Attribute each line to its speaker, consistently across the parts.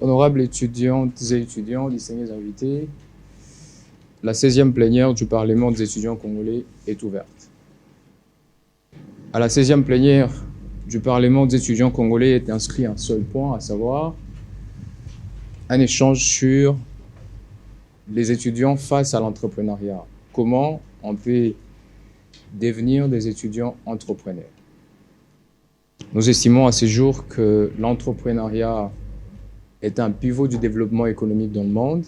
Speaker 1: Honorables étudiantes et étudiants, distingués invités, la 16e plénière du Parlement des étudiants congolais est ouverte. À la 16e plénière du Parlement des étudiants congolais est inscrit un seul point, à savoir un échange sur les étudiants face à l'entrepreneuriat. Comment on peut devenir des étudiants entrepreneurs. Nous estimons à ce jour que l'entrepreneuriat est un pivot du développement économique dans le monde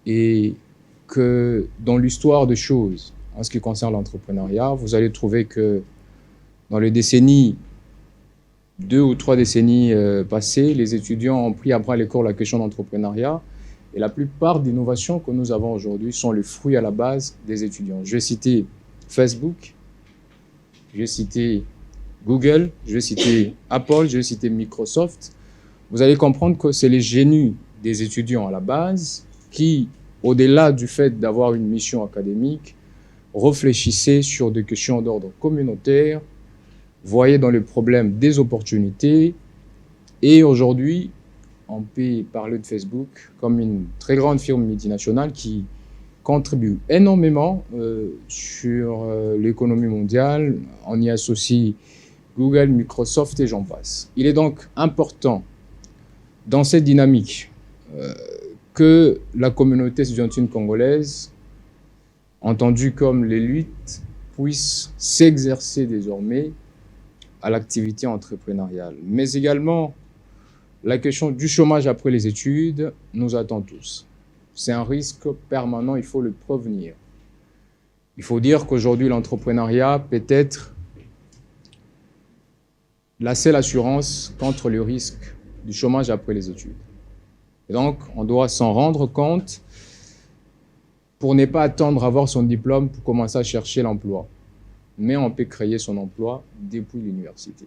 Speaker 1: et que dans l'histoire des choses, en ce qui concerne l'entrepreneuriat, vous allez trouver que dans les décennies, 2 ou 3 décennies passées, les étudiants ont pris à bras le corps la question d'entrepreneuriat et la plupart des innovations que nous avons aujourd'hui sont le fruit à la base des étudiants. Je vais citer Facebook, je vais citer Google, je vais citer Apple, je vais citer Microsoft. Vous allez comprendre que c'est les génies des étudiants à la base qui, au-delà du fait d'avoir une mission académique, réfléchissaient sur des questions d'ordre communautaire, voyaient dans le problème des opportunités. Et aujourd'hui, on peut parler de Facebook comme une très grande firme multinationale qui contribue énormément sur l'économie mondiale. On y associe Google, Microsoft et j'en passe. Il est donc important dans cette dynamique que la communauté estudiantine congolaise, entendue comme l'élite, puisse s'exercer désormais à l'activité entrepreneuriale. Mais également, la question du chômage après les études nous attend tous. C'est un risque permanent, il faut le prévenir. Il faut dire qu'aujourd'hui, l'entrepreneuriat peut être la seule assurance contre le risque du chômage après les études. Et donc, on doit s'en rendre compte pour ne pas attendre à avoir son diplôme pour commencer à chercher l'emploi. Mais on peut créer son emploi depuis l'université.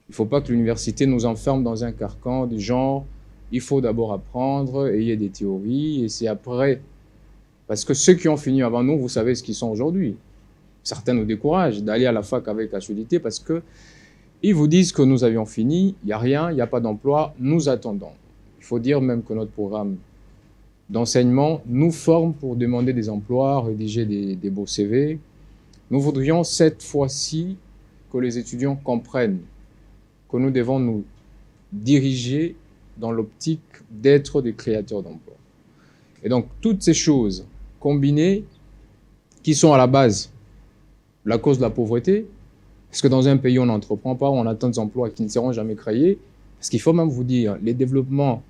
Speaker 1: Il ne faut pas que l'université nous enferme dans un carcan du genre il faut d'abord apprendre, ayez des théories, et c'est après. Parce que ceux qui ont fini avant nous, vous savez ce qu'ils sont aujourd'hui. Certains nous découragent d'aller à la fac avec assiduité parce qu'ils vous disent que nous avions fini, il n'y a rien, il n'y a pas d'emploi, nous attendons. Il faut dire même que notre programme d'enseignement nous forme pour demander des emplois, rédiger des beaux CV. Nous voudrions cette fois-ci que les étudiants comprennent que nous devons nous diriger dans l'optique d'être des créateurs d'emplois. Et donc, toutes ces choses combinées qui sont à la base la cause de la pauvreté, parce que dans un pays, on n'entreprend pas, on attend des emplois qui ne seront jamais créés, parce qu'il faut même vous dire, les développements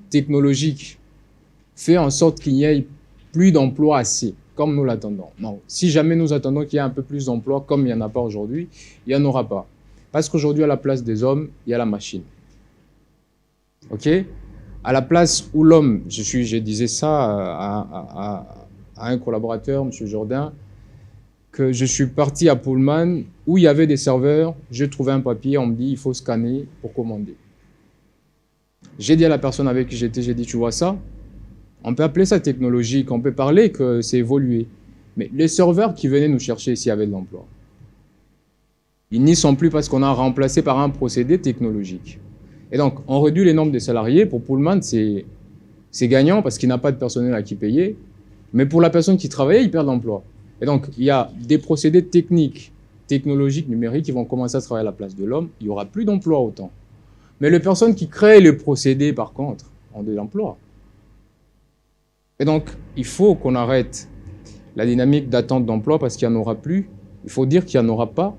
Speaker 1: technologiques font en sorte qu'il n'y ait plus d'emplois assez, comme nous l'attendons. Non, si jamais nous attendons qu'il y ait un peu plus d'emplois, comme il n'y en a pas aujourd'hui, il n'y en aura pas. Parce qu'aujourd'hui, à la place des hommes, il y a la machine. OK? À la place où l'homme, je disais ça à un collaborateur, M. Jourdain, que je suis parti à Pullman, où il y avait des serveurs, j'ai trouvé un papier, on me dit il faut scanner pour commander. J'ai dit à la personne avec qui j'étais, j'ai dit tu vois ça? On peut appeler ça technologique, on peut parler que c'est évolué. Mais les serveurs qui venaient nous chercher ici avaient de l'emploi. Ils n'y sont plus parce qu'on a remplacé par un procédé technologique. Et donc, on réduit les nombres de salariés. Pour Pullman, c'est gagnant parce qu'il n'a pas de personnel à qui payer. Mais pour la personne qui travaillait, il perd l'emploi. Et donc, il y a des procédés techniques, technologiques, numériques qui vont commencer à travailler à la place de l'homme. Il n'y aura plus d'emploi autant. Mais les personnes qui créent les procédés, par contre, ont de l'emploi. Et donc, il faut qu'on arrête la dynamique d'attente d'emploi parce qu'il n'y en aura plus. Il faut dire qu'il n'y en aura pas.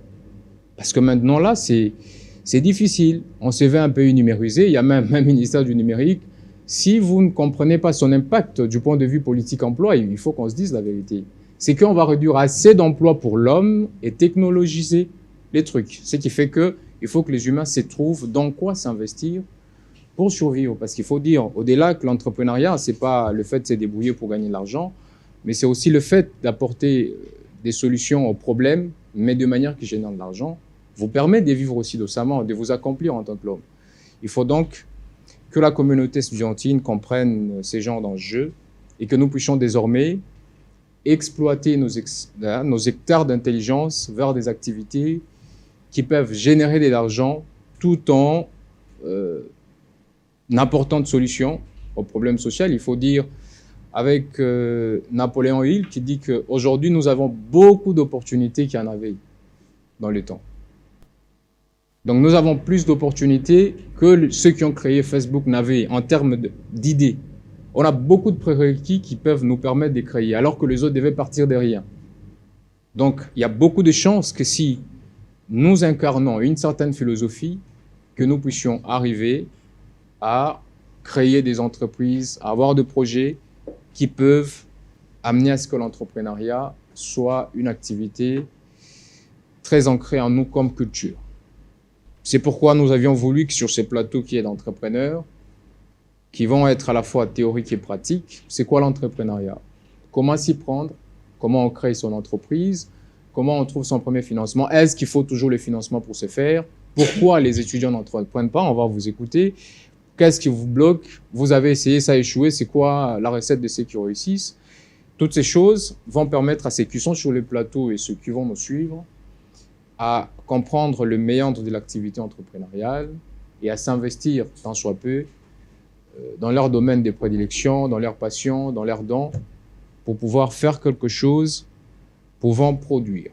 Speaker 1: Parce que maintenant, là, c'est difficile. On se veut un pays numérisé. Il y a même un ministère du numérique. Si vous ne comprenez pas son impact du point de vue politique-emploi, il faut qu'on se dise la vérité. C'est qu'on va réduire assez d'emplois pour l'homme et technologiser les trucs. Ce qui fait qu'il faut que les humains se trouvent dans quoi s'investir pour survivre. Parce qu'il faut dire, au-delà que l'entrepreneuriat, c'est pas le fait de se débrouiller pour gagner de l'argent, mais c'est aussi le fait d'apporter des solutions aux problèmes, mais de manière qui génère de l'argent, vous permet de vivre aussi décemment, de vous accomplir en tant que l'homme. Il faut donc que la communauté estudiantine comprenne ces genres d'enjeux et que nous puissions désormais exploiter nos hectares d'intelligence vers des activités qui peuvent générer de l'argent tout en importante solution au problème social. Il faut dire, avec Napoléon Hill, qui dit qu'aujourd'hui, nous avons beaucoup d'opportunités qu'il y en avait dans le temps. Donc, nous avons plus d'opportunités que ceux qui ont créé Facebook n'avaient en termes d'idées. On a beaucoup de prérequis qui peuvent nous permettre de créer, alors que les autres devaient partir de rien. Donc, il y a beaucoup de chances que si nous incarnons une certaine philosophie, que nous puissions arriver à créer des entreprises, à avoir des projets qui peuvent amener à ce que l'entrepreneuriat soit une activité très ancrée en nous comme culture. C'est pourquoi nous avions voulu que sur ces plateaux qu'il y ait d'entrepreneurs qui vont être à la fois théoriques et pratiques. C'est quoi l'entrepreneuriat? Comment s'y prendre? Comment on crée son entreprise? Comment on trouve son premier financement? Est-ce qu'il faut toujours le financement pour se faire? Pourquoi les étudiants n'entreprennent pas? On va vous écouter. Qu'est-ce qui vous bloque? Vous avez essayé, ça a échoué. C'est quoi la recette de ceux qui réussissent? Toutes ces choses vont permettre à ceux qui sont sur le plateau et ceux qui vont nous suivre à comprendre le méandre de l'activité entrepreneuriale et à s'investir tant soit peu dans leur domaine de prédilection, dans leur passion, dans leurs dons, pour pouvoir faire quelque chose pouvant produire.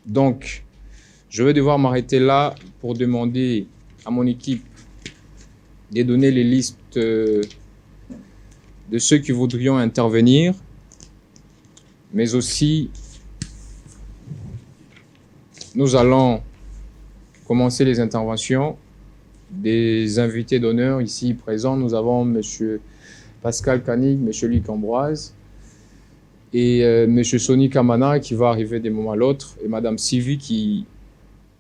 Speaker 1: Donc, je vais devoir m'arrêter là pour demander à mon équipe de donner les listes de ceux qui voudrions intervenir, mais aussi nous allons commencer les interventions des invités d'honneur ici présents. Nous avons M. Pascal Kanig, M. Luc Ambroise et M. Sonny Kamana qui va arriver d'un moment à l'autre et Mme Sylvie qui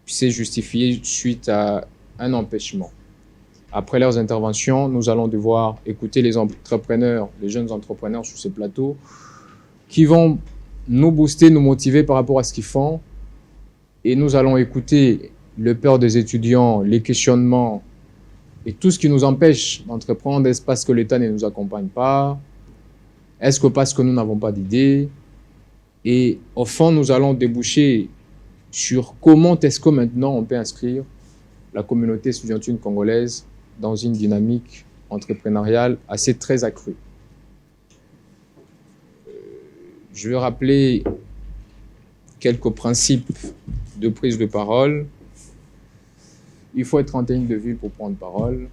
Speaker 1: s'est justifiée suite à un empêchement. Après leurs interventions, nous allons devoir écouter les entrepreneurs, les jeunes entrepreneurs sur ces plateaux qui vont nous booster, nous motiver par rapport à ce qu'ils font. Et nous allons écouter le peur des étudiants, les questionnements et tout ce qui nous empêche d'entreprendre. Est-ce parce que l'État ne nous accompagne pas? Est-ce que parce que nous n'avons pas d'idées? Et au fond, nous allons déboucher sur comment est-ce que maintenant on peut inscrire la communauté estudiantine congolaise dans une dynamique entrepreneuriale assez très accrue. Je vais rappeler quelques principes de prise de parole. Il faut être 31 de ville pour prendre parole.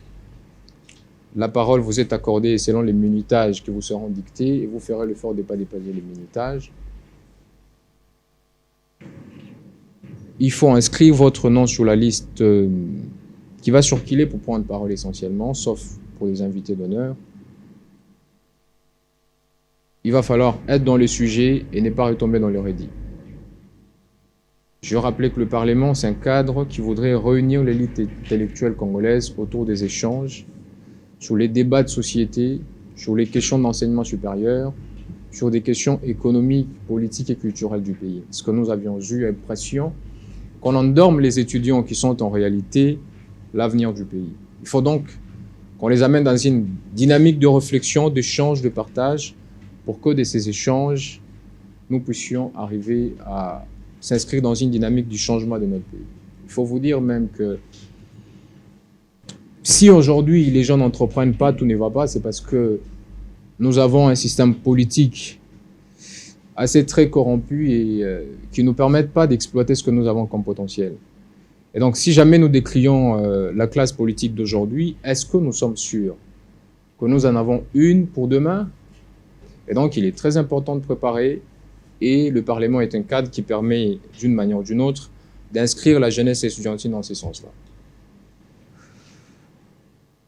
Speaker 1: La parole vous est accordée selon les minutages qui vous seront dictés et vous ferez l'effort de ne pas dépasser les minutages. Il faut inscrire votre nom sur la liste qui va circuler pour prendre parole essentiellement, sauf pour les invités d'honneur. Il va falloir être dans le sujet et ne pas retomber dans le redit. Je veux rappeler que le Parlement, c'est un cadre qui voudrait réunir l'élite intellectuelle congolaise autour des échanges sur les débats de société, sur les questions d'enseignement supérieur, sur des questions économiques, politiques et culturelles du pays. Parce que nous avions eu l'impression qu'on endorme les étudiants qui sont en réalité l'avenir du pays. Il faut donc qu'on les amène dans une dynamique de réflexion, d'échange, de partage, pour que de ces échanges, nous puissions arriver à s'inscrire dans une dynamique du changement de notre pays. Il faut vous dire même que si aujourd'hui les gens n'entreprennent pas, tout ne va pas, c'est parce que nous avons un système politique assez très corrompu et qui ne nous permettent pas d'exploiter ce que nous avons comme potentiel. Et donc, si jamais nous décrions la classe politique d'aujourd'hui, est-ce que nous sommes sûrs que nous en avons une pour demain? Et donc, il est très important de préparer. Et le Parlement est un cadre qui permet, d'une manière ou d'une autre, d'inscrire la jeunesse estudiantine dans ce sens-là.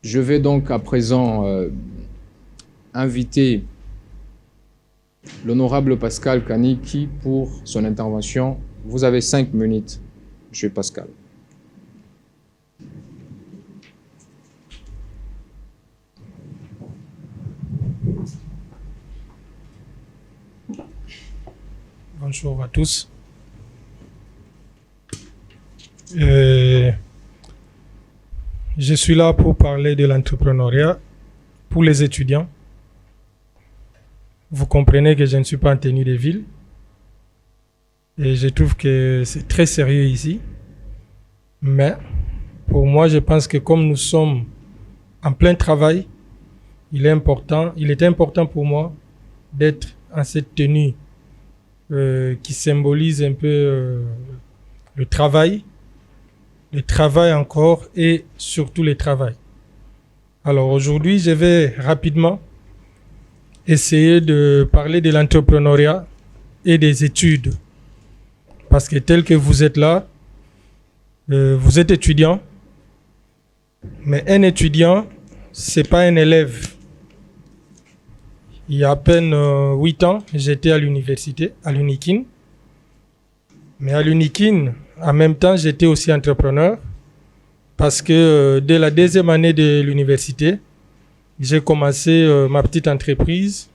Speaker 1: Je vais donc à présent inviter l'honorable Pascal Kaniki pour son intervention. Vous avez 5 minutes, M. Pascal.
Speaker 2: Bonjour à tous. Je suis là pour parler de l'entrepreneuriat pour les étudiants. Vous comprenez que je ne suis pas en tenue de ville. Et je trouve que c'est très sérieux ici. Mais pour moi, je pense que comme nous sommes en plein travail, il était important pour moi d'être en cette tenue qui symbolise un peu le travail encore et surtout le travail. Alors aujourd'hui, je vais rapidement essayer de parler de l'entrepreneuriat et des études. Parce que tel que vous êtes là, vous êtes étudiant, mais un étudiant, c'est pas un élève. Il y a à peine 8 ans, j'étais à l'université, à l'UNIKIN. Mais à l'UNIKIN, en même temps, j'étais aussi entrepreneur parce que dès la deuxième année de l'université, j'ai commencé ma petite entreprise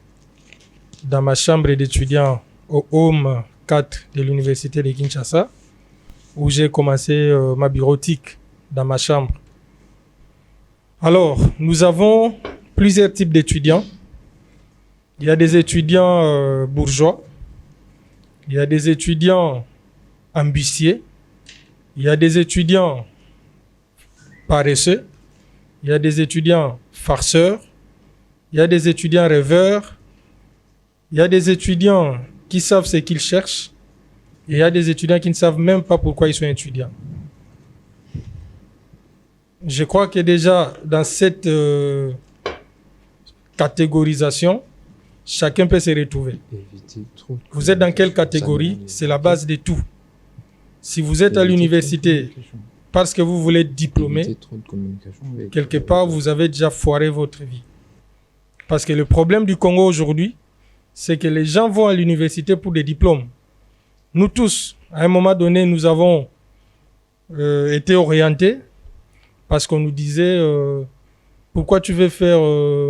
Speaker 2: dans ma chambre d'étudiant au Home 4 de l'université de Kinshasa, où j'ai commencé ma bureautique dans ma chambre. Alors, nous avons plusieurs types d'étudiants. Il y a des étudiants bourgeois, il y a des étudiants ambitieux, il y a des étudiants paresseux, il y a des étudiants farceurs, il y a des étudiants rêveurs, il y a des étudiants qui savent ce qu'ils cherchent, et il y a des étudiants qui ne savent même pas pourquoi ils sont étudiants. Je crois que déjà dans cette catégorisation, chacun peut se retrouver. Vous êtes dans quelle catégorie? C'est la base de tout. Si vous êtes à l'université parce que vous voulez être diplômé, quelque part, vous avez déjà foiré votre vie. Parce que le problème du Congo aujourd'hui, c'est que les gens vont à l'université pour des diplômes. Nous tous, à un moment donné, nous avons été orientés parce qu'on nous disait pourquoi tu veux faire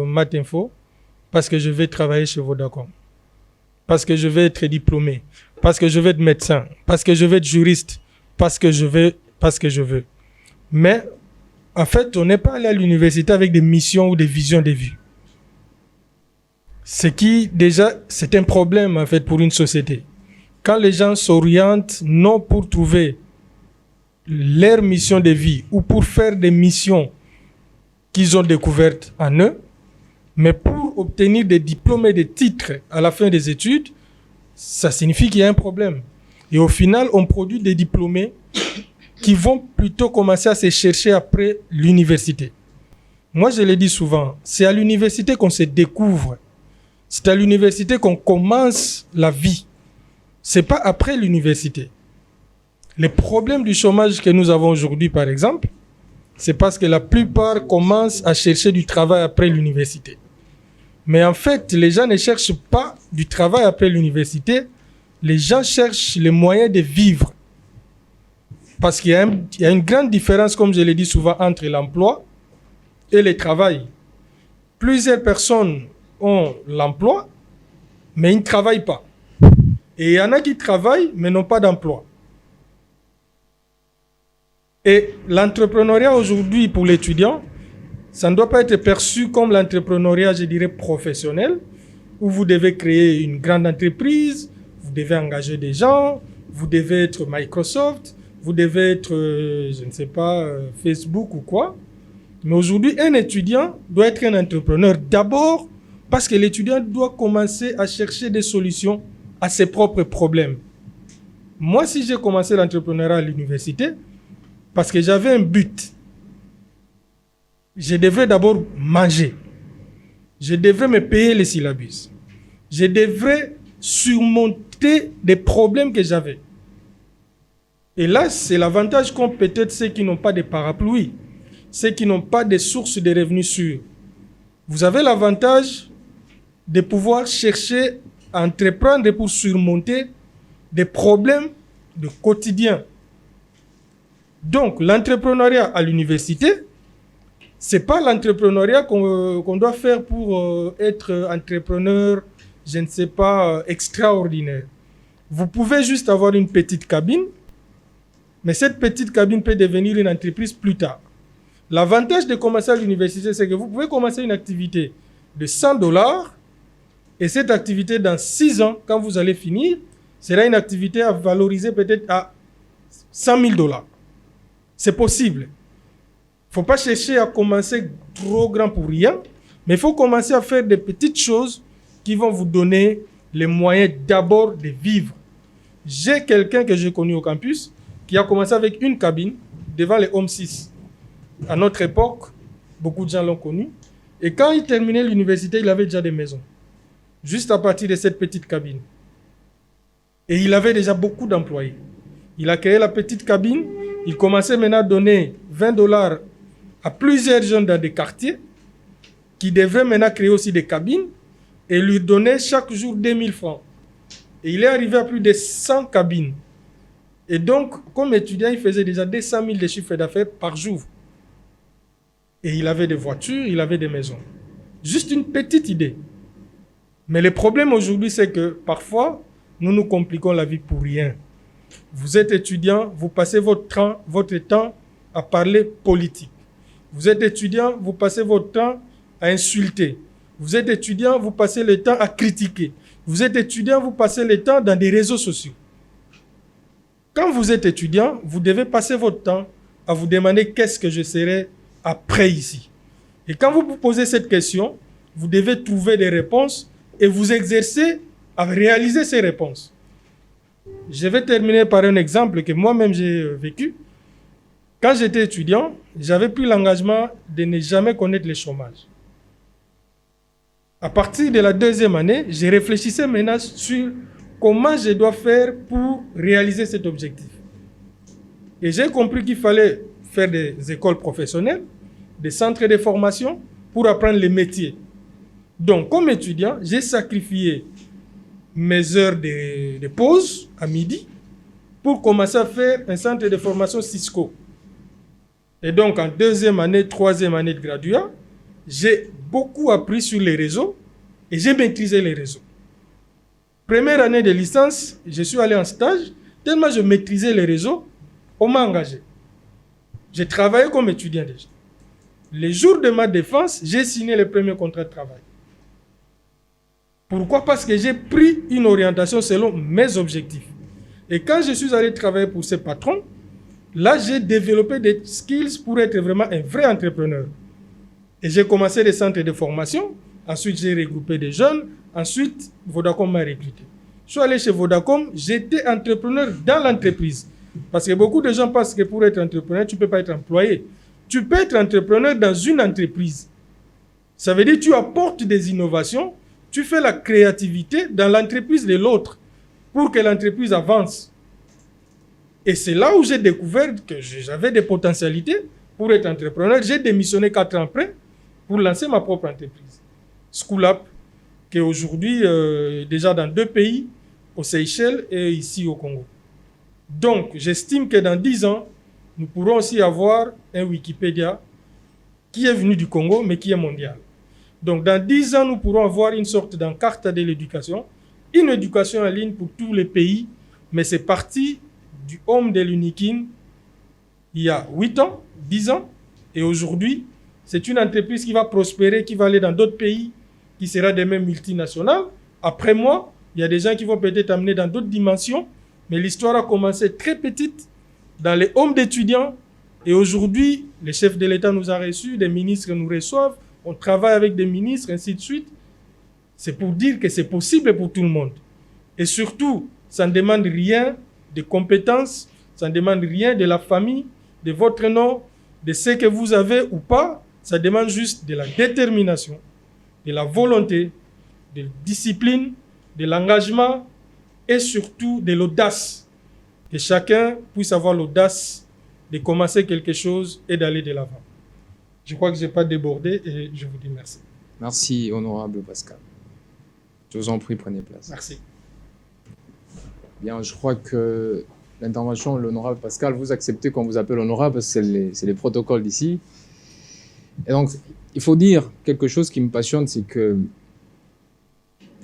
Speaker 2: Math Info? Parce que je vais travailler chez Vodacom. Parce que je vais être diplômé. Parce que je vais être médecin. Parce que je vais être juriste. Parce que je veux. Mais, en fait, on n'est pas allé à l'université avec des missions ou des visions de vie. C'est un problème, en fait, pour une société. Quand les gens s'orientent, non pour trouver leur mission de vie ou pour faire des missions qu'ils ont découvertes en eux, mais pour obtenir des diplômes et des titres à la fin des études, ça signifie qu'il y a un problème. Et au final, on produit des diplômés qui vont plutôt commencer à se chercher après l'université. Moi, je le dis souvent, c'est à l'université qu'on se découvre. C'est à l'université qu'on commence la vie. C'est pas après l'université. Les problèmes du chômage que nous avons aujourd'hui, par exemple, c'est parce que la plupart commencent à chercher du travail après l'université. Mais en fait, les gens ne cherchent pas du travail après l'université. Les gens cherchent les moyens de vivre. Parce qu'il y a une grande différence, comme je l'ai dit souvent, entre l'emploi et le travail. Plusieurs personnes ont l'emploi, mais ils ne travaillent pas. Et il y en a qui travaillent, mais n'ont pas d'emploi. Et l'entrepreneuriat aujourd'hui pour l'étudiant, ça ne doit pas être perçu comme l'entrepreneuriat, je dirais, professionnel, où vous devez créer une grande entreprise, vous devez engager des gens, vous devez être Microsoft, vous devez être, je ne sais pas, Facebook ou quoi. Mais aujourd'hui, un étudiant doit être un entrepreneur d'abord parce que l'étudiant doit commencer à chercher des solutions à ses propres problèmes. Moi, si j'ai commencé l'entrepreneuriat à l'université, parce que j'avais un but. Je devrais d'abord manger. Je devrais me payer les syllabus. Je devrais surmonter des problèmes que j'avais. Et là, c'est l'avantage qu'ont peut-être ceux qui n'ont pas de parapluie, ceux qui n'ont pas de sources de revenus sûrs. Vous avez l'avantage de pouvoir chercher à entreprendre pour surmonter des problèmes de quotidien. Donc, l'entrepreneuriat à l'université, c'est pas l'entrepreneuriat qu'on doit faire pour être entrepreneur, je ne sais pas, extraordinaire. Vous pouvez juste avoir une petite cabine, mais cette petite cabine peut devenir une entreprise plus tard. L'avantage de commencer à l'université, c'est que vous pouvez commencer une activité de $100 et cette activité, dans 6 ans, quand vous allez finir, sera une activité à valoriser peut-être à $100 000. C'est possible. ne faut pas chercher à commencer trop grand pour rien, mais il faut commencer à faire des petites choses qui vont vous donner les moyens d'abord de vivre. J'ai quelqu'un que j'ai connu au campus qui a commencé avec une cabine devant les Home 6. À notre époque, beaucoup de gens l'ont connu. Et quand il terminait l'université, il avait déjà des maisons. Juste à partir de cette petite cabine. Et il avait déjà beaucoup d'employés. Il a créé la petite cabine. Il commençait maintenant à donner $20 à plusieurs jeunes dans des quartiers qui devraient maintenant créer aussi des cabines et lui donner chaque jour 2000 francs. Et il est arrivé à plus de 100 cabines. Et donc, comme étudiant, il faisait déjà 200 000 de chiffre d'affaires par jour. Et il avait des voitures, il avait des maisons. Juste une petite idée. Mais le problème aujourd'hui, c'est que parfois, nous nous compliquons la vie pour rien. Vous êtes étudiant, vous passez votre temps à parler politique. Vous êtes étudiant, vous passez votre temps à insulter. Vous êtes étudiant, vous passez le temps à critiquer. Vous êtes étudiant, vous passez le temps dans des réseaux sociaux. Quand vous êtes étudiant, vous devez passer votre temps à vous demander qu'est-ce que je serai après ici. Et quand vous vous posez cette question, vous devez trouver des réponses et vous exercer à réaliser ces réponses. Je vais terminer par un exemple que moi-même j'ai vécu. Quand j'étais étudiant, j'avais pris l'engagement de ne jamais connaître le chômage. À partir de la deuxième année, je réfléchissais maintenant sur comment je dois faire pour réaliser cet objectif. Et j'ai compris qu'il fallait faire des écoles professionnelles, des centres de formation pour apprendre les métiers. Donc, comme étudiant, j'ai sacrifié mes heures de pause à midi pour commencer à faire un centre de formation Cisco. Et donc, en deuxième année, troisième année de graduat, j'ai beaucoup appris sur les réseaux et j'ai maîtrisé les réseaux. Première année de licence, je suis allé en stage. Tellement je maîtrisais les réseaux, on m'a engagé. J'ai travaillé comme étudiant déjà. Les jours de ma défense, j'ai signé le premier contrat de travail. Pourquoi? Parce que j'ai pris une orientation selon mes objectifs. Et quand je suis allé travailler pour ce patron, là, j'ai développé des skills pour être vraiment un vrai entrepreneur. Et j'ai commencé des centres de formation. Ensuite, j'ai regroupé des jeunes. Ensuite, Vodacom m'a recruté. Je suis allé chez Vodacom. J'étais entrepreneur dans l'entreprise. Parce que beaucoup de gens pensent que pour être entrepreneur, tu ne peux pas être employé. Tu peux être entrepreneur dans une entreprise. Ça veut dire que tu apportes des innovations. Tu fais la créativité dans l'entreprise de l'autre pour que l'entreprise avance. Et c'est là où j'ai découvert que j'avais des potentialités pour être entrepreneur. J'ai démissionné 4 ans après pour lancer ma propre entreprise. School-Up, qui est aujourd'hui déjà dans 2 pays, aux Seychelles et ici au Congo. Donc, j'estime que dans 10 ans, nous pourrons aussi avoir un Wikipédia qui est venu du Congo, mais qui est mondial. Donc, dans 10 ans, nous pourrons avoir une sorte d'encarte de l'éducation, une éducation en ligne pour tous les pays, mais c'est parti du home de l'Unikin il y a 8 ans, 10 ans, et aujourd'hui, c'est une entreprise qui va prospérer, qui va aller dans d'autres pays, qui sera des mêmes multinationales. Après moi, il y a des gens qui vont peut-être amener dans d'autres dimensions, mais l'histoire a commencé très petite, dans les homes d'étudiants, et aujourd'hui, le chef de l'État nous a reçus, des ministres nous reçoivent, on travaille avec des ministres, ainsi de suite. C'est pour dire que c'est possible pour tout le monde. Et surtout, ça ne demande rien de compétences, ça ne demande rien de la famille, de votre nom, de ce que vous avez ou pas. Ça demande juste de la détermination, de la volonté, de la discipline, de l'engagement et surtout de l'audace. Que chacun puisse avoir l'audace de commencer quelque chose et d'aller de l'avant. Je crois que je n'ai pas débordé et je vous dis merci.
Speaker 1: Merci, honorable Pascal. Je vous en prie, prenez place.
Speaker 2: Merci.
Speaker 1: Bien, je crois que l'intervention de l'honorable Pascal, vous acceptez qu'on vous appelle honorable parce que c'est les protocoles d'ici. Et donc, il faut dire quelque chose qui me passionne, c'est que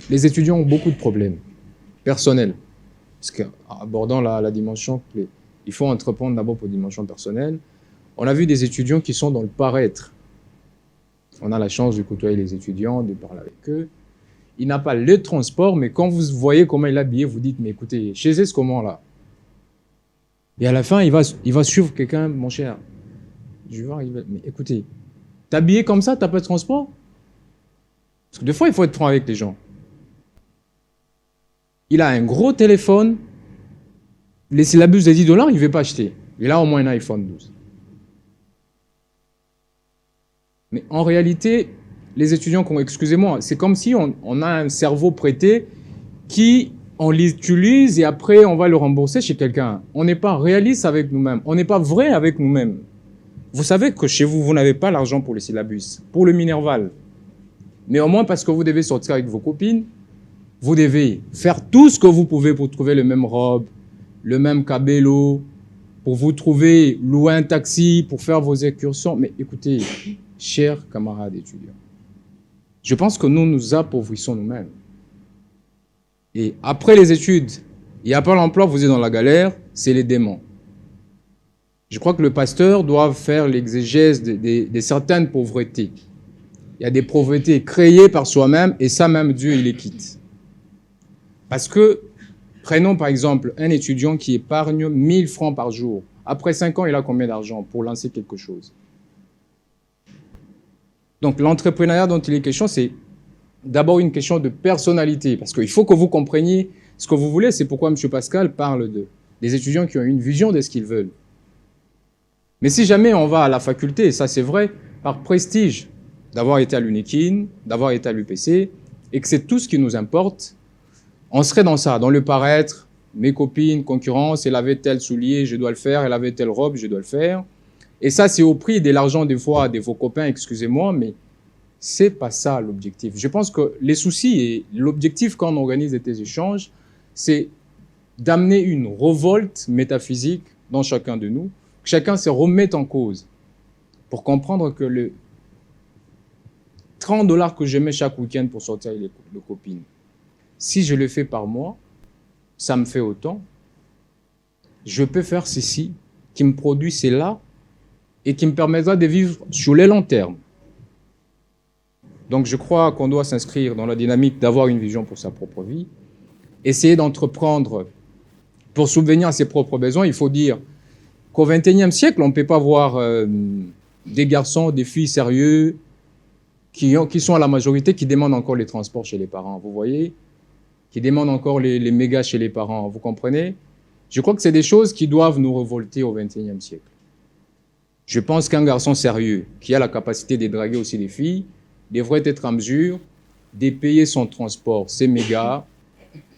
Speaker 1: les étudiants ont beaucoup de problèmes personnels. Parce qu'abordant la dimension, il faut entreprendre d'abord pour la dimension personnelle. On a vu des étudiants qui sont dans le paraître. On a la chance de côtoyer les étudiants, de parler avec eux. Il n'a pas le transport, mais quand vous voyez comment il est habillé, vous dites, mais écoutez, chez eux, c'est comment là? Et à la fin, il va suivre quelqu'un, mon cher. Je vais voir, mais écoutez, t'es habillé comme ça, t'as pas de transport? Parce que des fois, il faut être franc avec les gens. Il a un gros téléphone, les syllabus des 10 $, il ne veut pas acheter. Il a au moins un iPhone 12. Mais en réalité, les étudiants, excusez-moi, c'est comme si on a un cerveau prêté qui, on l'utilise et après, on va le rembourser chez quelqu'un. On n'est pas réaliste avec nous-mêmes. On n'est pas vrai avec nous-mêmes. Vous savez que chez vous, vous n'avez pas l'argent pour les syllabus, pour le Minerval. Mais au moins parce que vous devez sortir avec vos copines, vous devez faire tout ce que vous pouvez pour trouver le même robe, le même cabello, pour vous trouver, louer un taxi, pour faire vos excursions. Mais écoutez, chers camarades étudiants, je pense que nous appauvrissons nous-mêmes. Et après les études, il n'y a pas l'emploi, vous êtes dans la galère, c'est les démons. Je crois que le pasteur doit faire l'exégèse de certaines pauvretés. Il y a des pauvretés créées par soi-même et ça même Dieu, il les quitte. Parce que, prenons par exemple un étudiant qui épargne 1000 francs par jour. Après 5 ans, il a combien d'argent pour lancer quelque chose? Donc l'entrepreneuriat dont il est question, c'est d'abord une question de personnalité. Parce qu'il faut que vous compreniez ce que vous voulez. C'est pourquoi M. Pascal parle des étudiants qui ont une vision de ce qu'ils veulent. Mais si jamais on va à la faculté, et ça c'est vrai, par prestige, d'avoir été à l'UNIKIN, d'avoir été à l'UPC, et que c'est tout ce qui nous importe, on serait dans ça, dans le paraître, mes copines, concurrence, elle avait tel soulier, je dois le faire, elle avait telle robe, je dois le faire. Et ça, c'est au prix de l'argent des fois de vos copains, excusez-moi, mais c'est pas ça l'objectif. Je pense que les soucis et l'objectif quand on organise des échanges, c'est d'amener une révolte métaphysique dans chacun de nous, que chacun se remette en cause pour comprendre que le 30 $ que je mets chaque week-end pour sortir avec les copines, si je le fais par mois, ça me fait autant. Je peux faire ceci qui me produit cela et qui me permettra de vivre sur les longs termes. Donc je crois qu'on doit s'inscrire dans la dynamique d'avoir une vision pour sa propre vie, essayer d'entreprendre pour subvenir à ses propres besoins. Il faut dire qu'au XXIe siècle, on ne peut pas voir des garçons, des filles sérieux qui sont à la majorité, qui demandent encore les transports chez les parents, vous voyez, qui demandent encore les mégas chez les parents, vous comprenez? Je crois que c'est des choses qui doivent nous révolter au XXIe siècle. Je pense qu'un garçon sérieux, qui a la capacité de draguer aussi des filles, devrait être en mesure de payer son transport, ses mégas,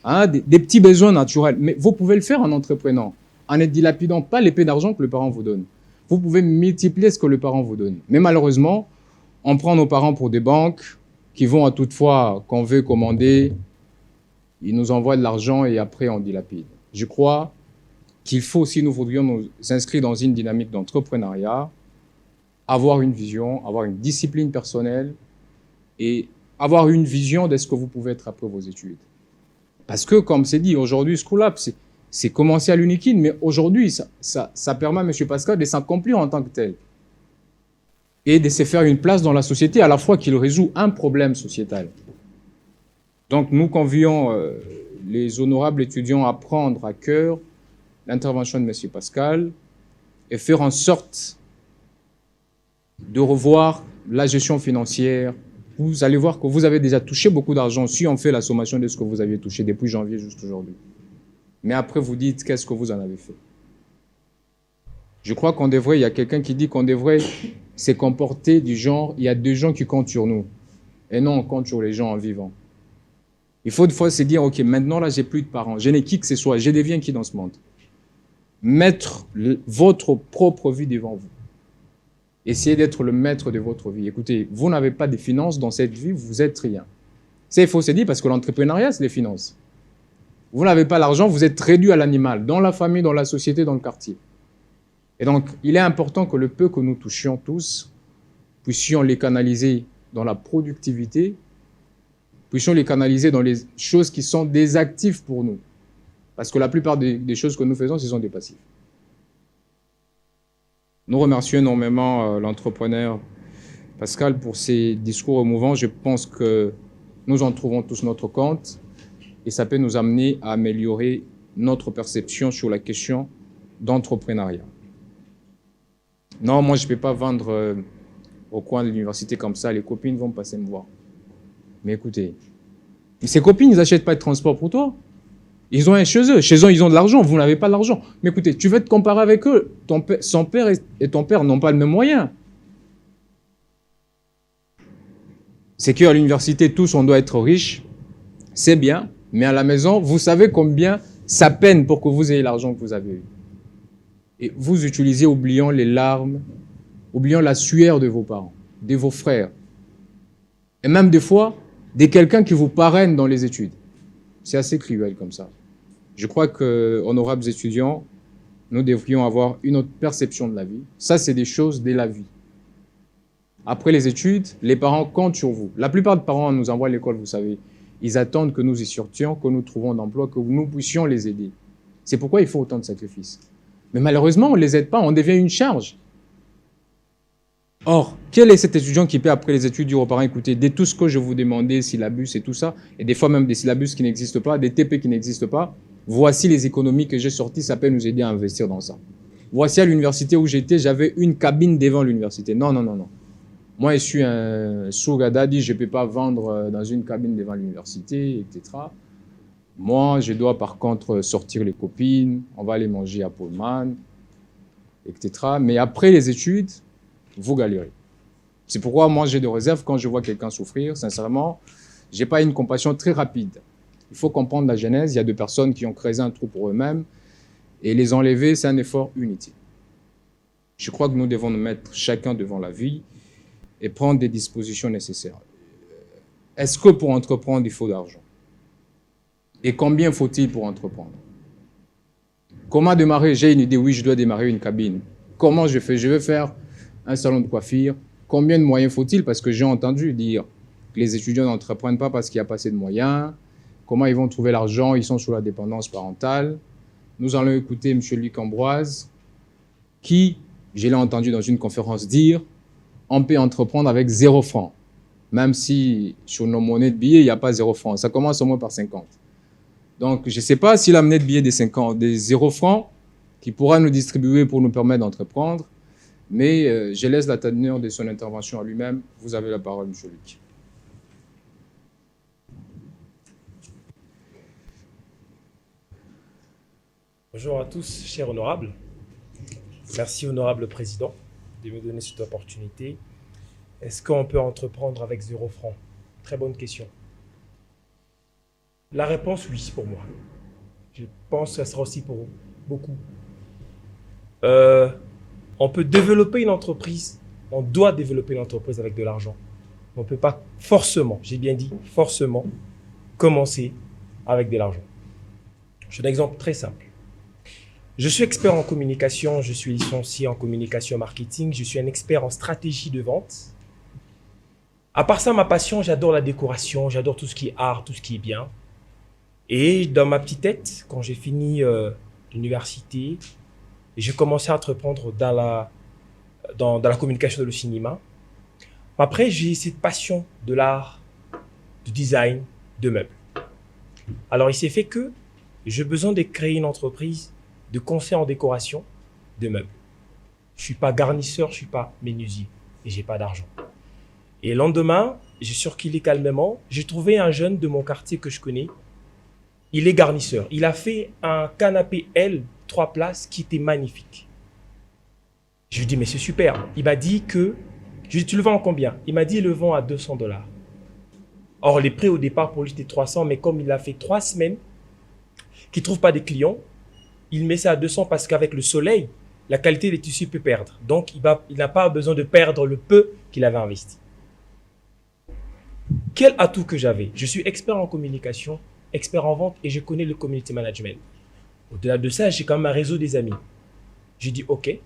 Speaker 1: hein, des petits besoins naturels. Mais vous pouvez le faire en entreprenant, en ne dilapidant pas l'épée d'argent que le parent vous donne. Vous pouvez multiplier ce que le parent vous donne. Mais malheureusement, on prend nos parents pour des banques qui vont à toute fois qu'on veut commander, ils nous envoient de l'argent et après on dilapide. Je crois qu'il faut, si nous voudrions nous inscrire dans une dynamique d'entrepreneuriat, avoir une vision, avoir une discipline personnelle et avoir une vision de ce que vous pouvez être après vos études. Parce que, comme c'est dit, aujourd'hui, School Up, c'est commencé à l'UNIKIN, mais aujourd'hui, ça permet à M. Pascal de s'accomplir en tant que tel et de se faire une place dans la société, à la fois qu'il résout un problème sociétal. Donc, nous convions les honorables étudiants à prendre à cœur l'intervention de M. Pascal et faire en sorte de revoir la gestion financière. Vous allez voir que vous avez déjà touché beaucoup d'argent si on fait la sommation de ce que vous aviez touché depuis janvier jusqu'à aujourd'hui. Mais après, vous dites qu'est-ce que vous en avez fait. Je crois qu'on devrait, il y a quelqu'un qui dit qu'on devrait se comporter du genre, il y a deux gens qui comptent sur nous, et non on compte sur les gens en vivant. Il faut des fois se dire, ok, maintenant là, j'ai plus de parents, je n'ai qui que ce soit, je deviens qui dans ce monde? Mettre votre propre vie devant vous. Essayez d'être le maître de votre vie. Écoutez, vous n'avez pas de finances dans cette vie, vous êtes rien. Ça, il faut se dire, parce que l'entrepreneuriat, c'est les finances. Vous n'avez pas l'argent, vous êtes réduit à l'animal, dans la famille, dans la société, dans le quartier. Et donc, il est important que le peu que nous touchions tous, puissions les canaliser dans la productivité, puissions les canaliser dans les choses qui sont des actifs pour nous. Parce que la plupart des choses que nous faisons, ce sont des passifs. Nous remercions énormément l'entrepreneur Pascal pour ses discours émouvants. Je pense que nous en trouvons tous notre compte et ça peut nous amener à améliorer notre perception sur la question d'entrepreneuriat. Non, moi, je ne peux pas vendre au coin de l'université comme ça. Les copines vont passer me voir. Mais écoutez, ces copines, ils n'achètent pas de transport pour toi. Ils ont un chez eux. Chez eux, ils ont de l'argent. Vous n'avez pas d'argent. Mais écoutez, tu veux te comparer avec eux. Son père et ton père n'ont pas le même moyen. C'est qu'à l'université, tous, on doit être riche. C'est bien. Mais à la maison, vous savez combien ça peine pour que vous ayez l'argent que vous avez eu. Et vous utilisez, oubliant les larmes, oubliant la sueur de vos parents, de vos frères. Et même des fois, de quelqu'un qui vous parraine dans les études. C'est assez cruel comme ça. Je crois que, honorables étudiants, nous devrions avoir une autre perception de la vie. Ça, c'est des choses de la vie. Après les études, les parents comptent sur vous. La plupart des parents nous envoient à l'école, vous savez. Ils attendent que nous y sortions, que nous trouvions un emploi, que nous puissions les aider. C'est pourquoi il faut autant de sacrifices. Mais malheureusement, on ne les aide pas, on devient une charge. Or, quel est cet étudiant qui peut, après les études, dire aux parents, écoutez, dès tout ce que je vous demandais, syllabus et tout ça, et des fois même des syllabus qui n'existent pas, des TP qui n'existent pas, voici les économies que j'ai sorties, ça peut nous aider à investir dans ça. Voici à l'université où j'étais, j'avais une cabine devant l'université. Non, non, non, non. Moi, je suis un sugar daddy, je ne peux pas vendre dans une cabine devant l'université, etc. Moi, je dois par contre sortir les copines, on va aller manger à Pullman, etc. Mais après les études, vous galérez. C'est pourquoi moi, j'ai des réserves quand je vois quelqu'un souffrir. Sincèrement, je n'ai pas une compassion très rapide. Il faut comprendre la genèse. Il y a des personnes qui ont créé un trou pour eux-mêmes et les enlever, c'est un effort inutile. Je crois que nous devons nous mettre chacun devant la vie et prendre des dispositions nécessaires. Est-ce que pour entreprendre, il faut de l'argent? Et combien faut-il pour entreprendre? Comment démarrer? J'ai une idée, oui, je dois démarrer une cabine. Comment je fais? Je vais faire un salon de coiffure. Combien de moyens faut-il? Parce que j'ai entendu dire que les étudiants n'entreprennent pas parce qu'il n'y a pas assez de moyens. Comment ils vont trouver l'argent? Ils sont sous la dépendance parentale. Nous allons écouter M. Luc Ambroise, qui, je l'ai entendu dans une conférence dire, on peut entreprendre avec 0 francs. Même si sur nos monnaies de billets, il n'y a pas 0 francs. Ça commence au moins par 50. Donc, je ne sais pas si la monnaie de billets des 0 francs qui pourra nous distribuer pour nous permettre d'entreprendre, mais je laisse la teneur de son intervention à lui-même. Vous avez la parole, M. Luc.
Speaker 3: Bonjour à tous, chers honorables. Merci, honorable président, de me donner cette opportunité. Est-ce qu'on peut entreprendre avec 0 francs? Très bonne question. La réponse, oui, pour moi. Je pense que ça sera aussi pour beaucoup. On peut développer une entreprise, on doit développer une entreprise avec de l'argent. On ne peut pas forcément, j'ai bien dit forcément, commencer avec de l'argent. Je donne un exemple très simple. Je suis expert en communication, je suis licencié en communication marketing, je suis un expert en stratégie de vente. À part ça, ma passion, j'adore la décoration, j'adore tout ce qui est art, tout ce qui est bien. Et dans ma petite tête, quand j'ai fini l'université, j'ai commencé à entreprendre dans la communication, dans le cinéma. Après, j'ai cette passion de l'art, du design, de meubles. Alors, il s'est fait que j'ai besoin de créer une entreprise de conseil en décoration de meubles. Je ne suis pas garnisseur, je ne suis pas menuisier et je n'ai pas d'argent. Et le lendemain, j'ai circulé calmement. J'ai trouvé un jeune de mon quartier que je connais. Il est garnisseur. Il a fait un canapé L, 3 places, qui était magnifique. Je lui ai dit, mais c'est super. Il m'a dit que... Je lui ai dit, tu le vends en combien? Il m'a dit, il le vend à $200. Or, les prix au départ pour lui, c'était 300, mais comme il a fait 3 semaines qu'il ne trouve pas de clients, il met ça à 200 parce qu'avec le soleil, la qualité des tissus peut perdre. Donc, il n'a pas besoin de perdre le peu qu'il avait investi. Quel atout que j'avais? Je suis expert en communication, expert en vente et je connais le community management. Au-delà de ça, j'ai quand même un réseau des amis. J'ai dit, OK,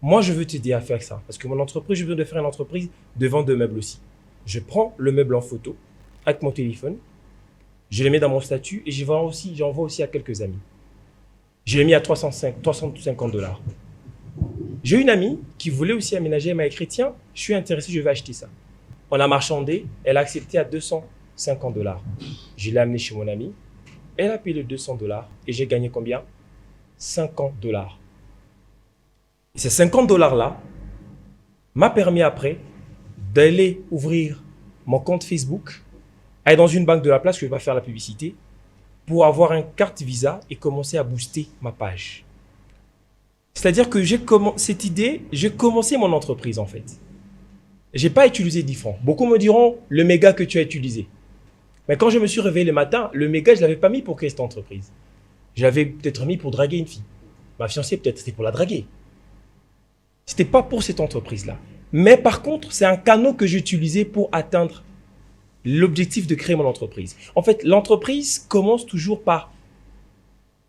Speaker 3: moi, je veux t'aider à faire ça. Parce que mon entreprise, je veux de faire une entreprise de vente de meubles aussi. Je prends le meuble en photo avec mon téléphone, je le mets dans mon statut et j'envoie aussi à quelques amis. Je l'ai mis à 350 $. J'ai une amie qui voulait aussi aménager, elle m'a écrit, tiens, je suis intéressé, je vais acheter ça. On a marchandé, elle a accepté à 250 $. Je l'ai amené chez mon amie, elle a payé les 200 $ et j'ai gagné combien? 50 $. Ces 50 dollars-là m'a permis après d'aller ouvrir mon compte Facebook, aller dans une banque de la place, que je vais pas faire la publicité, pour avoir une carte Visa et commencer à booster ma page. C'est-à-dire que cette idée, j'ai commencé mon entreprise en fait. J'ai pas utilisé 10 francs. Beaucoup me diront le méga que tu as utilisé. Mais quand je me suis réveillé le matin, le méga, je l'avais pas mis pour créer cette entreprise. Je l'avais peut-être mis pour draguer une fille. Ma fiancée, peut-être, c'était pour la draguer. C'était pas pour cette entreprise-là. Mais par contre, c'est un canal que j'ai utilisé pour atteindre l'objectif de créer mon entreprise. En fait, l'entreprise commence toujours par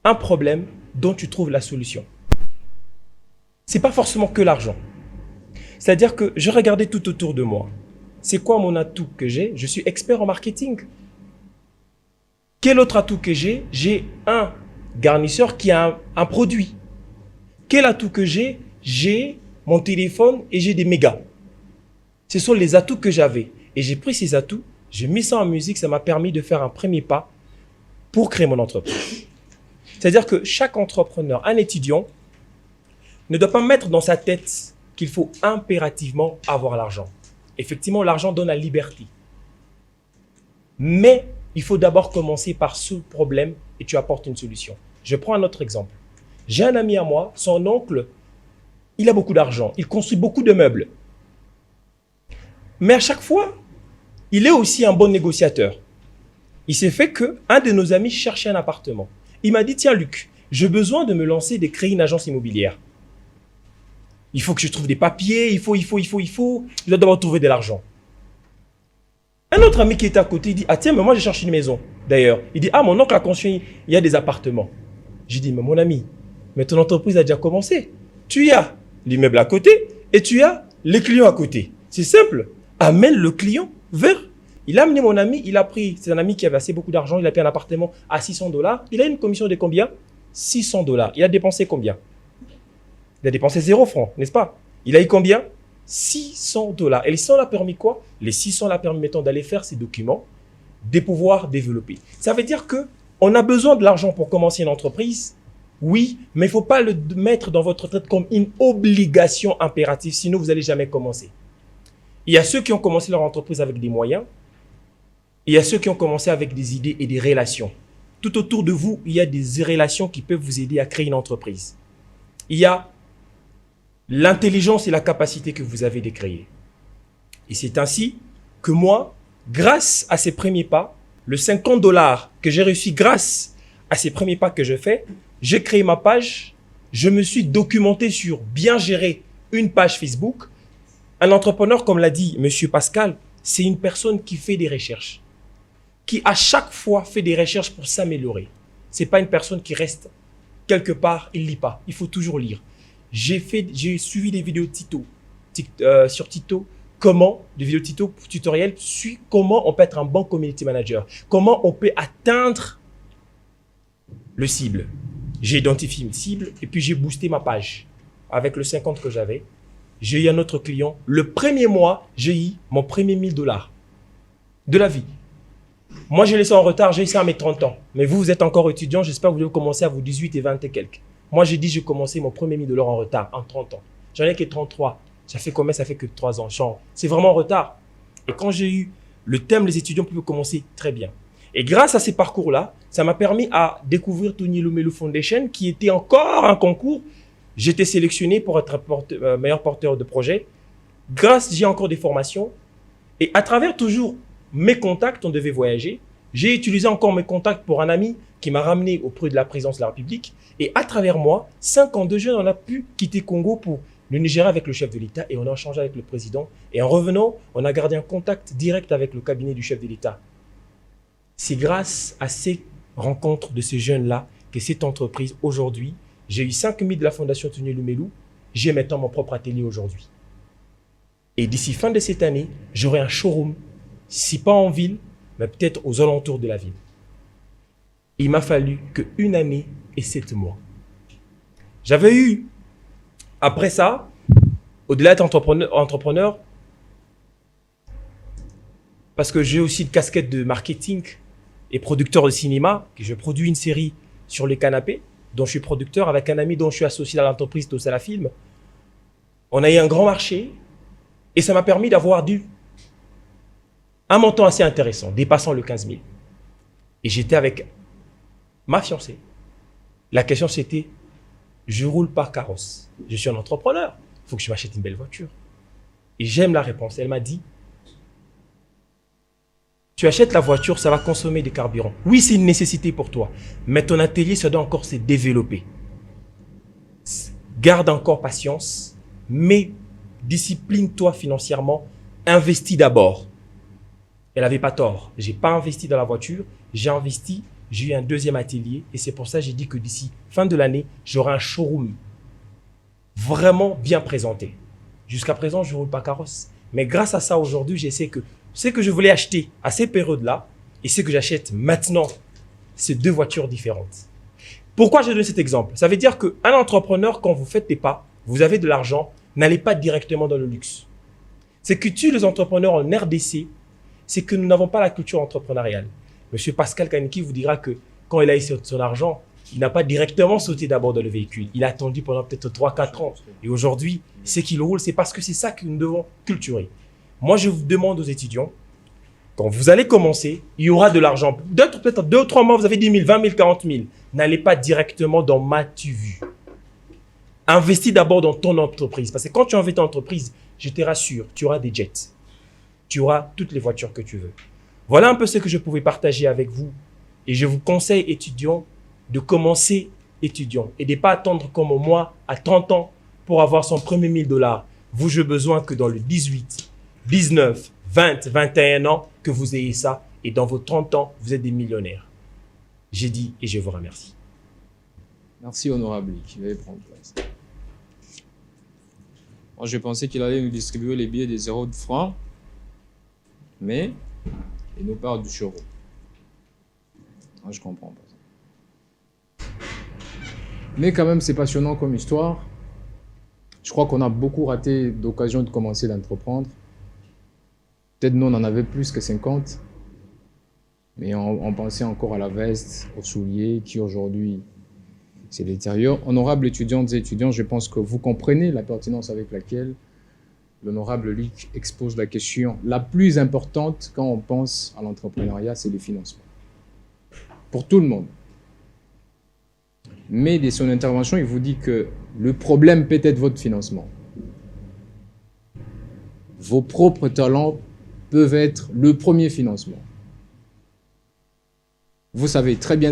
Speaker 3: un problème dont tu trouves la solution. C'est pas forcément que l'argent. C'est-à-dire que je regardais tout autour de moi. C'est quoi mon atout que j'ai? Je suis expert en marketing. Quel autre atout que j'ai? J'ai un garnisseur qui a un produit. Quel atout que j'ai? J'ai mon téléphone et j'ai des mégas. Ce sont les atouts que j'avais. Et j'ai pris ces atouts, j'ai mis ça en musique, ça m'a permis de faire un premier pas pour créer mon entreprise. C'est-à-dire que chaque entrepreneur, un étudiant, ne doit pas mettre dans sa tête qu'il faut impérativement avoir l'argent. Effectivement, l'argent donne la liberté. Mais il faut d'abord commencer par ce problème et tu apportes une solution. Je prends un autre exemple. J'ai un ami à moi, son oncle, il a beaucoup d'argent, il construit beaucoup de meubles. Mais à chaque fois, il est aussi un bon négociateur. Il s'est fait qu'un de nos amis cherchait un appartement. Il m'a dit, tiens Luc, j'ai besoin de me lancer, de créer une agence immobilière. Il faut que je trouve des papiers, il faut. Je dois d'abord trouver de l'argent. Un autre ami qui était à côté, il dit, ah tiens, mais moi je cherche une maison. D'ailleurs, il dit, ah mon oncle a construit, il y a des appartements. J'ai dit, mais mon ami, mais ton entreprise a déjà commencé. Tu as l'immeuble à côté et tu as les clients à côté. C'est simple. Amène le client vers. Il a amené mon ami, il a pris, c'est un ami qui avait assez beaucoup d'argent, il a pris un appartement à 600 $. Il a une commission de combien? 600 $. Il a dépensé combien? Il a dépensé 0 francs, n'est-ce pas? Il a eu combien? 600 $. Et les 100 l'a permis quoi? Les 600 l'a permis, mettons, d'aller faire ses documents, de pouvoir développer. Ça veut dire que on a besoin de l'argent pour commencer une entreprise, oui, mais il ne faut pas le mettre dans votre tête comme une obligation impérative, sinon vous n'allez jamais commencer. Il y a ceux qui ont commencé leur entreprise avec des moyens, il y a ceux qui ont commencé avec des idées et des relations. Tout autour de vous, il y a des relations qui peuvent vous aider à créer une entreprise. Il y a l'intelligence et la capacité que vous avez de créer. Et c'est ainsi que moi, grâce à ces premiers pas, le 50 $ que j'ai réussi grâce à ces premiers pas que je fais, j'ai créé ma page, je me suis documenté sur bien gérer une page Facebook. Un entrepreneur, comme l'a dit Monsieur Pascal, c'est une personne qui fait des recherches, qui à chaque fois fait des recherches pour s'améliorer. C'est pas une personne qui reste quelque part, il lit pas. Il faut toujours lire. J'ai suivi des vidéos sur Tito, des vidéos Tito tutoriels sur comment on peut être un bon community manager, comment on peut atteindre le cible. J'ai identifié une cible et puis j'ai boosté ma page avec le 50 que j'avais. J'ai eu un autre client. Le premier mois, j'ai eu mon premier 1000 $ de la vie. Moi, j'ai laissé en retard, j'ai eu ça à mes 30 ans. Mais vous, vous êtes encore étudiant, j'espère que vous devez commencer à vos 18 et 20 et quelques. Moi, j'ai dit, j'ai commencé mon premier 1000 $ en retard, en 30 ans. J'en ai que 33. Ça fait combien? Ça fait que 3 ans. C'est vraiment en retard. Et quand j'ai eu le thème, les étudiants peuvent commencer très bien. Et grâce à ces parcours-là, ça m'a permis à découvrir Tony Lumelu Foundation, qui était encore un concours. J'étais sélectionné pour être meilleur porteur de projet. J'ai encore des formations. Et à travers toujours mes contacts, on devait voyager. J'ai utilisé encore mes contacts pour un ami qui m'a ramené auprès de la présidence de la République. Et à travers moi, 52 jeunes, on a pu quitter Congo pour le Nigeria avec le chef de l'État et on a échangé avec le président. Et en revenant, on a gardé un contact direct avec le cabinet du chef de l'État. C'est grâce à ces rencontres de ces jeunes-là que cette entreprise, aujourd'hui, j'ai eu 5 000 de la Fondation Tony Lumelu. J'ai maintenant mon propre atelier aujourd'hui. Et d'ici fin de cette année, j'aurai un showroom, si pas en ville, mais peut-être aux alentours de la ville. Il m'a fallu que 1 année et 7 mois. J'avais eu, après ça, au-delà d'être entrepreneur, parce que j'ai aussi une casquette de marketing et producteur de cinéma, que je produis une série sur les canapés, dont je suis producteur avec un ami dont je suis associé à l'entreprise Tosala Film. On a eu un grand marché et ça m'a permis d'avoir un montant assez intéressant, dépassant le 15 000. Et j'étais avec ma fiancée. La question c'était, je roule par carrosse. Je suis un entrepreneur. Il faut que je m'achète une belle voiture. Et j'aime la réponse. Elle m'a dit, tu achètes la voiture, ça va consommer des carburants. Oui, c'est une nécessité pour toi. Mais ton atelier, ça doit encore se développer. Garde encore patience, mais discipline-toi financièrement. Investis d'abord. Elle n'avait pas tort. Je n'ai pas investi dans la voiture. J'ai investi, j'ai eu un deuxième atelier. Et c'est pour ça que j'ai dit que d'ici fin de l'année, j'aurai un showroom vraiment bien présenté. Jusqu'à présent, je ne roule pas carrosse. Mais grâce à ça, aujourd'hui, je sais que ce que je voulais acheter à ces périodes-là et ce que j'achète maintenant, c'est deux voitures différentes. Pourquoi j'ai donné cet exemple? Ça veut dire qu'un entrepreneur, quand vous faites des pas, vous avez de l'argent, n'allez pas directement dans le luxe. C'est que tue les entrepreneurs en RDC, c'est que nous n'avons pas la culture entrepreneuriale. Monsieur Pascal Kaniki vous dira que quand il a eu son argent, il n'a pas directement sauté d'abord dans le véhicule. Il a attendu pendant peut-être 3-4 ans. Et aujourd'hui, ce qu'il roule, c'est parce que c'est ça que nous devons culturer. Moi, je vous demande aux étudiants, quand vous allez commencer, il y aura de l'argent. Peut-être 2 ou 3 mois, vous avez 10 000, 20 000, 40 000. N'allez pas directement dans m'as-tu vu. Investis d'abord dans ton entreprise. Parce que quand tu investis dans ton entreprise, je te rassure, tu auras des jets. Tu auras toutes les voitures que tu veux. Voilà un peu ce que je pouvais partager avec vous. Et je vous conseille, étudiants, de commencer étudiant et de ne pas attendre comme moi à 30 ans pour avoir son premier $1000. Vous, j'ai besoin que dans le 18, 19, 20, 21 ans, que vous ayez ça. Et dans vos 30 ans, vous êtes des millionnaires. J'ai dit et je vous remercie.
Speaker 1: Merci, honorable. Qui va prendre place. Moi, je pensais qu'il allait nous distribuer les billets des 0 francs, mais il nous parle du chevaux. Moi, je comprends pas ça. Mais quand même, c'est passionnant comme histoire. Je crois qu'on a beaucoup raté d'occasions de commencer d'entreprendre. Peut-être nous, on en avait plus que 50. Mais on pensait encore à la veste, aux souliers, qui aujourd'hui, c'est l'intérieur. Honorables étudiantes et étudiants, je pense que vous comprenez la pertinence avec laquelle l'honorable Luc expose la question la plus importante quand on pense à l'entrepreneuriat, c'est le financement. Pour tout le monde. Mais de son intervention, il vous dit que le problème peut être votre financement. Vos propres talents peuvent être le premier financement. Vous savez très bien